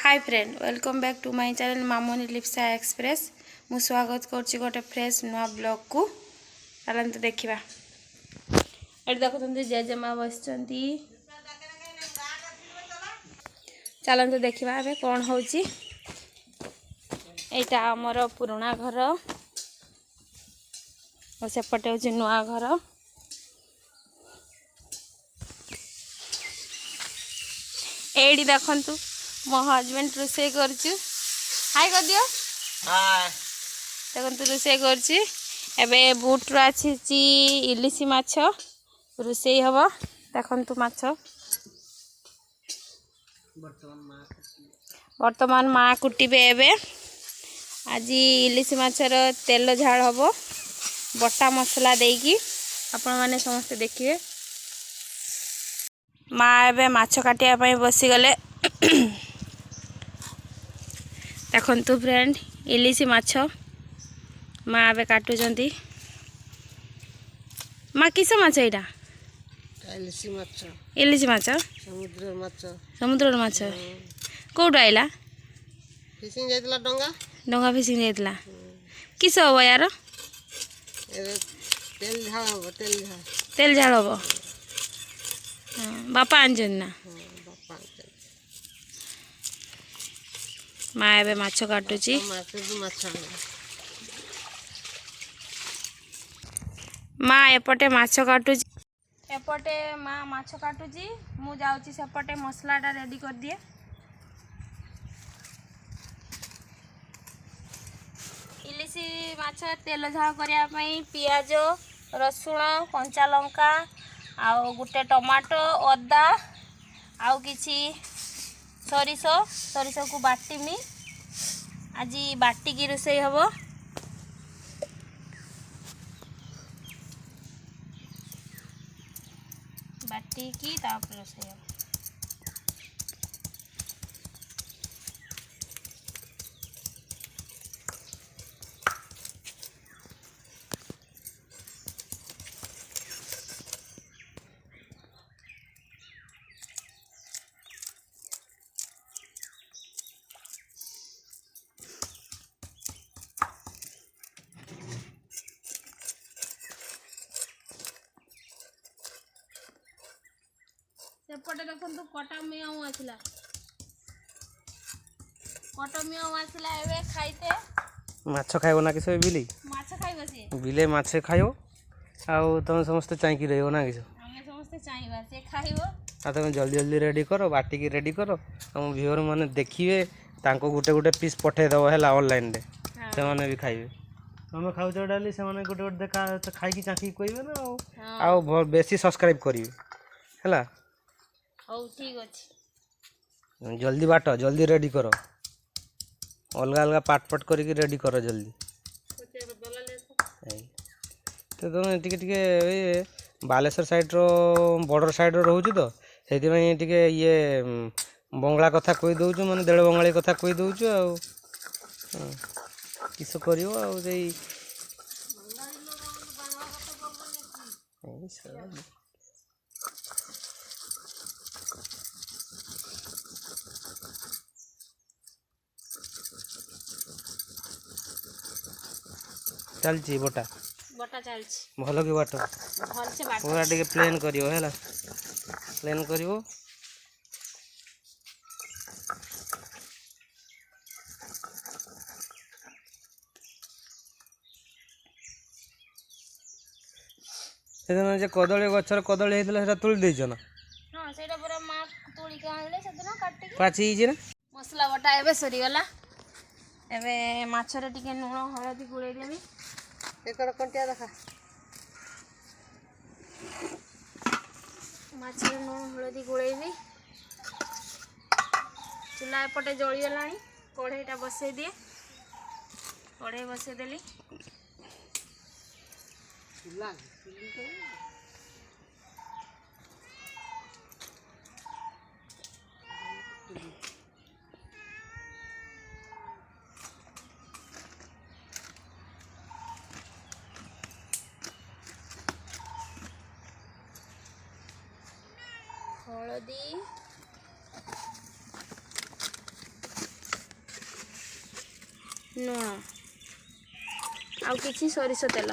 Hi friend welcome back to my channel Mamoni Lipsa express मु स्वागत करछि गोटे फ्रेश नुआ ब्लॉग को चलते देखा ये देखते जेजेमा बस चलते देखा ए कौन हो आमर पुराणा घर और सेपटे हूँ नुआ घर एडी देखु मो हजबैंड रोसे कर हाय कर दियो देखो रोसे कर बुट्रु आसी इलिशी माछ रोसे हम देखु माछ वर्तमान माँ कुटे एवं आज इलिशी माछर तेल झाड़ हम बटा मसला देकी आपण मैंने समस्ते देखिए माँ एवं माछ काटिया बसीगले देखु फ्रेंड इलिशी माछ माँ एवं काटुंट माँ किस माछ यहाँ इलिशी माछ समुद्र माछ कौट आइला फिशिंग जाइतला डंगा फिशिंग जाइतला किस हम यार तेल झाड़ हम बापा आंजन ना माँ एवं माछ काटुची माँ एपटे माछ काटुची एपटे माँ माछ काटुची मु जाउची सेपटे मसलाटा रेडी कर दिए इलिशी माछ तेल झाड़ करने पियाज रसुण कंचा लंका आउ गोटे टमाटो अदा आउ किछि सरिष को बाटीमी आज बाटिकी रोषे हम बाटिकी तापर रोषे हम सेपटे देखु कटा मियाँ आसला एवं खाइते माछ खाइब ना किस बिले माछ खाइब से बिले माछ खाइब आउ तुम समस्ते चाहकी रहियो ना किस आमे समस्ते चाहिबा से खाइब आ तुम जल्दी जल्दी रेडी करो बाटिकी रेडी करो हम व्यूअर माने देखिए तांको गुटे गुटे पीस पठे दबो हैला ऑनलाइन रे से माने भी खाइबे हम खाउछ डाली से माने गुटे गुटे देखा खाइकी चाखी कहबे ना आउ बेसी सब्सक्राइब करिवे हैला हौ ठीक अछि जल्दी बाट जल्दी रेडी करो अलग अलग पाट करके रेडी करो जल्दी तो तुम टिके बालेश्वर साइड रो बॉर्डर साइड रो रहउछ तो सेति टिके ये बंगला कथा कहि दउछु माने देड़ बंगाली कथा कहि दउछु आ किस करियो आ सेई चलची बटा चलछि भल कि बाट भल से बाट पूरा टिके प्लेन करियो हैला प्लेन करियो सेदिन जे कदली गछर कदली हेतला सेटा तुली देइछ ना हां सेटा पूरा मां तुली के आनले सेदिन काटि के पाची हिजे ना मसला बटा एबे सरी गला एबे माछरे टिके लूण हळदी गुळै देबी एकड़ कंटिया देखा माछरे लूण हळदी गुळैबी चूल्हा एपटे जळी गलानी कढ़ईटा बसई दिए कढ़ई बसई देली हलदी लुण आउ किछि सोरिष तेल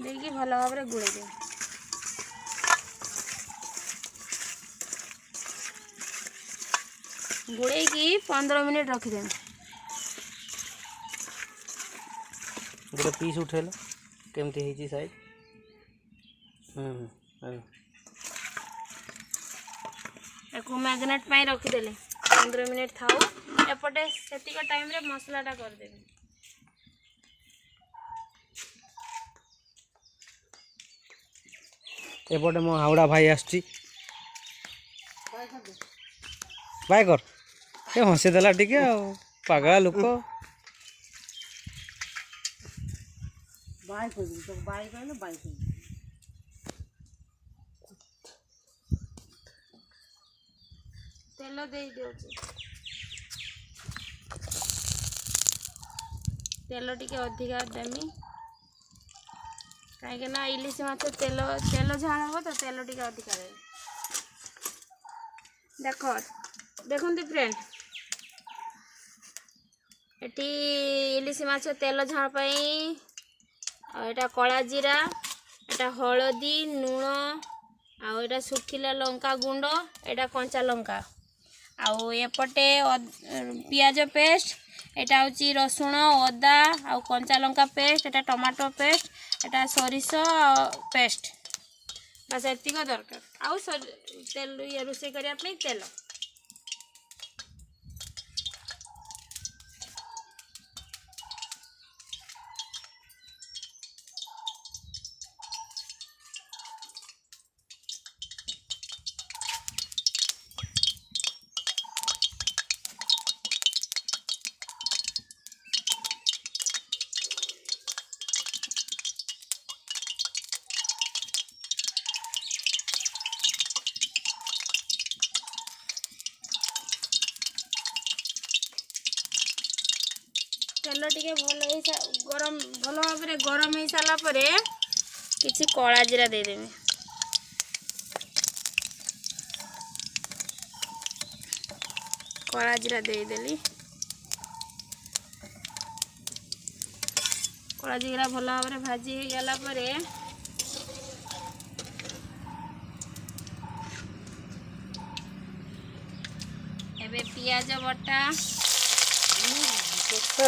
देकी भल भाव में गुड़े दे। गुड़े की 15 मिनट रखिदे। गोटे पीस उठेल केमती ହେଇଛି साइज एको मैग्नेट पाई रखिदेले 15 मिनट थाऊ। एपटे सेतिक टाइम रे मसलाटा कर देबे। एपटे मो हावड़ा भाई आसची बाय कर ए हसी देला टिके आ पागला लोक बाय कर तो बाय कर बाय कर तेल दे दियो। तेल टिके अधिका देमी कहीं ना इलिश माछ तेल तेल झाण हम तो तेल टिके अधिका दे। देख देखते फ्रेंड एटी इलिश माछ तेल झाण पाई एटा कला जीरा एटा हलदी लुण आउ एटा सुखिला लंका गुंड एटा कंचा लंका आउ एपटे पियाज पेस्ट एटा हूँ रसुण अदा आउ कंचा लंका पेस्ट एटा टमाटो पेस्ट एटा सोरिष पेस्ट बस एतिक दरकार आउ तेल ये रोषे करने तेल तेल टिके भल गरम भल भाव में गरम हो सारा पर किसी कला जीरा देदेवी। कला जीरा देदेली कला जीरा भल भाव में भाजी गला पर एबे पियाज बटा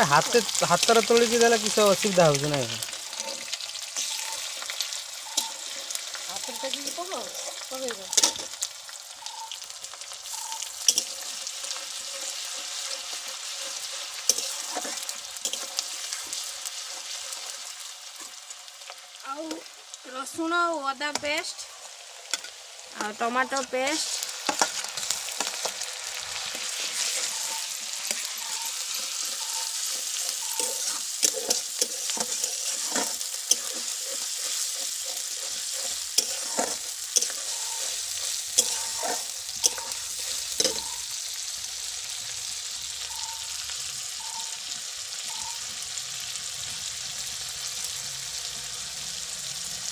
हाथ तोलिकी देला किसी असुविधा हो ना आउ रसुण और अदा पेस्ट और टमाटो पेस्ट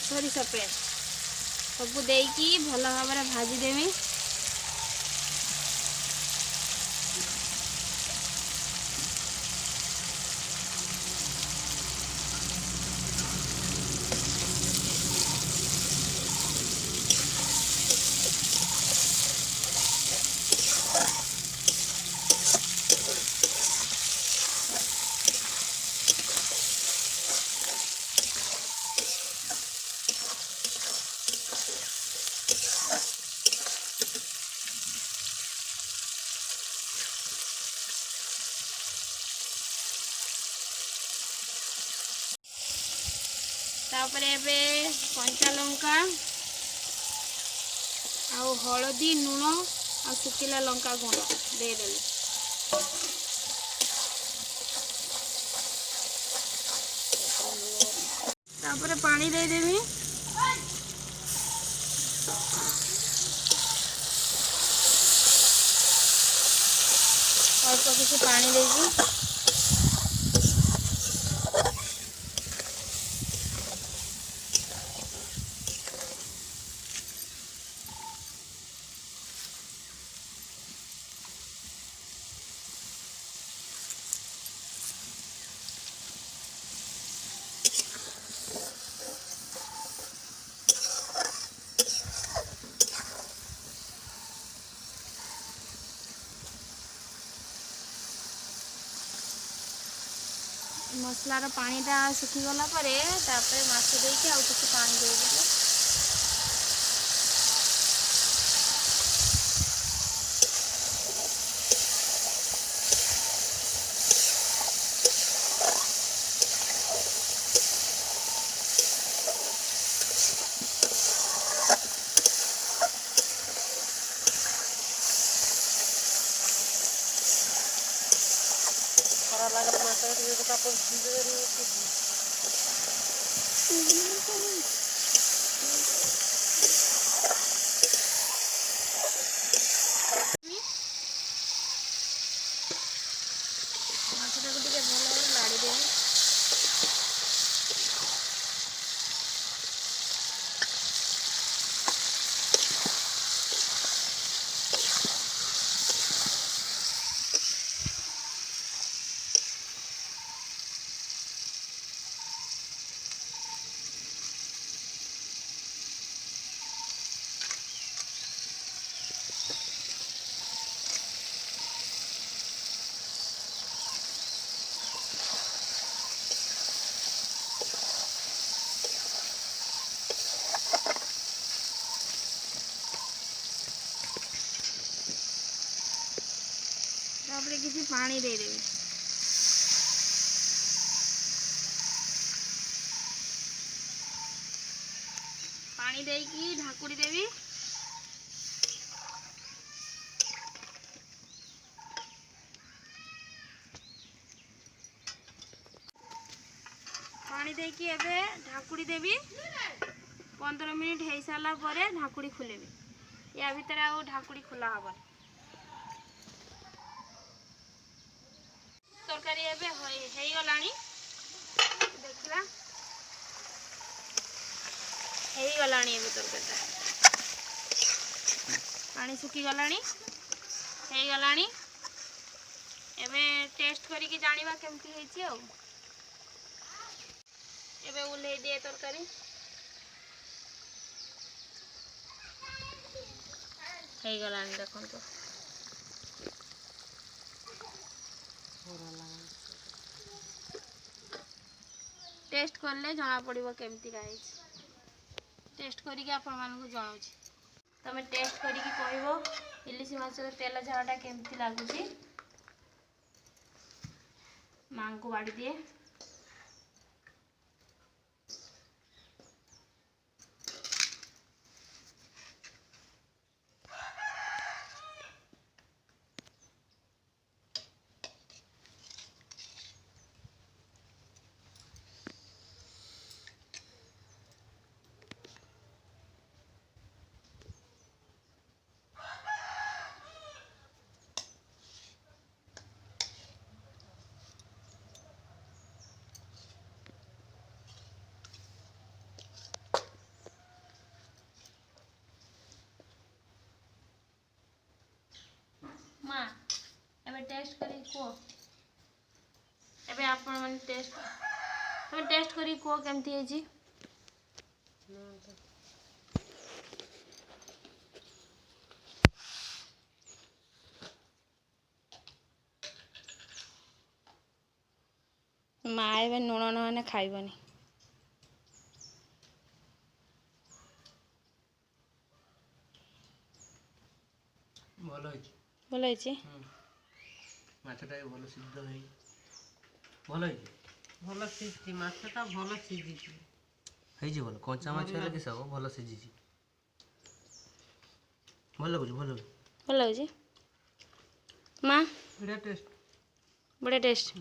सोरिष पेस्ट सबू देकी भल भाव में भाजीदेवी। तापर एबे कंचा लंका आउ हलदी लुण आ सुखिला लंका गुंड देदेले। तापर पानी देदेवी अल्प किसी पानी देगी मसलार पानीटा सुखीगला माछ देके आउ किसी पानी देदेले माछटाକୁ ଟିକେ ଭଲ ଭାବରେ ଲାଡ଼ି ଦେବି। तापर किसी पानी दे देवी। पानी देकी ढाकुड़ी देवी। पानी देकी एबे ढाकुड़ी देवी 15 मिनिट हो सारा पर ढाकुड़ी खुलेबी। या भीतर आउ ढाकुड़ी खुला हबनी। तरकारी एबे हो गलानी देखला हो गलानी एबे तरकारीटा पानी सुखी गलानी हो गलानी। एबे टेस्ट करिकी जानिबा केमती हेची आ एबे उल्हे दिए तरकारी हो गलानी देखंतो। टेस्ट करले जना पड़िबो केमती गाइस। टेस्ट करिके आपण मानकु जणाउछि। तमे टेस्ट करिके कहबो इलिशी माछर तेल झाड़ाटा केमती लागुछि। मांको बाड़ी दिए माँ एबे टेस्ट करी को एबे आपण मन टेस्ट तमे टेस्ट करी को केमती है जी। माँ एबे लुण नहने खाइबनी। भल होइछि माछटा भल सिद्ध है भल है भल सिझी माछटा भल सिझी है भल कंचा माछ हेले कि सब भल सिझी भल लागुछि भल होइछि माँ बढ़िया टेस्ट बड़े टेस्ट।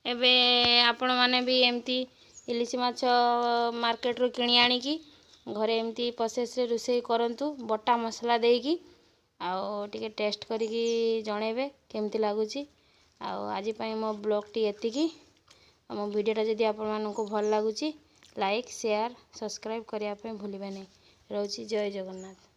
एबे आपण माने भी एमती इलिशी माछ मार्केट रो किणी आनिकी घरे एमती प्रोसेस रे रोषेई करंतु बटा मसला देकी आउ टिके टेस्ट करिकी जणेबे केमती लागुछि। आउ आज पई मो ब्लॉग टी एतिकी मो वीडियोटा जदि आपण मानकु भल लागुछि लाइक शेयर सब्सक्राइब करिया पे भूलिबे नै। रहउछि जय जगन्नाथ।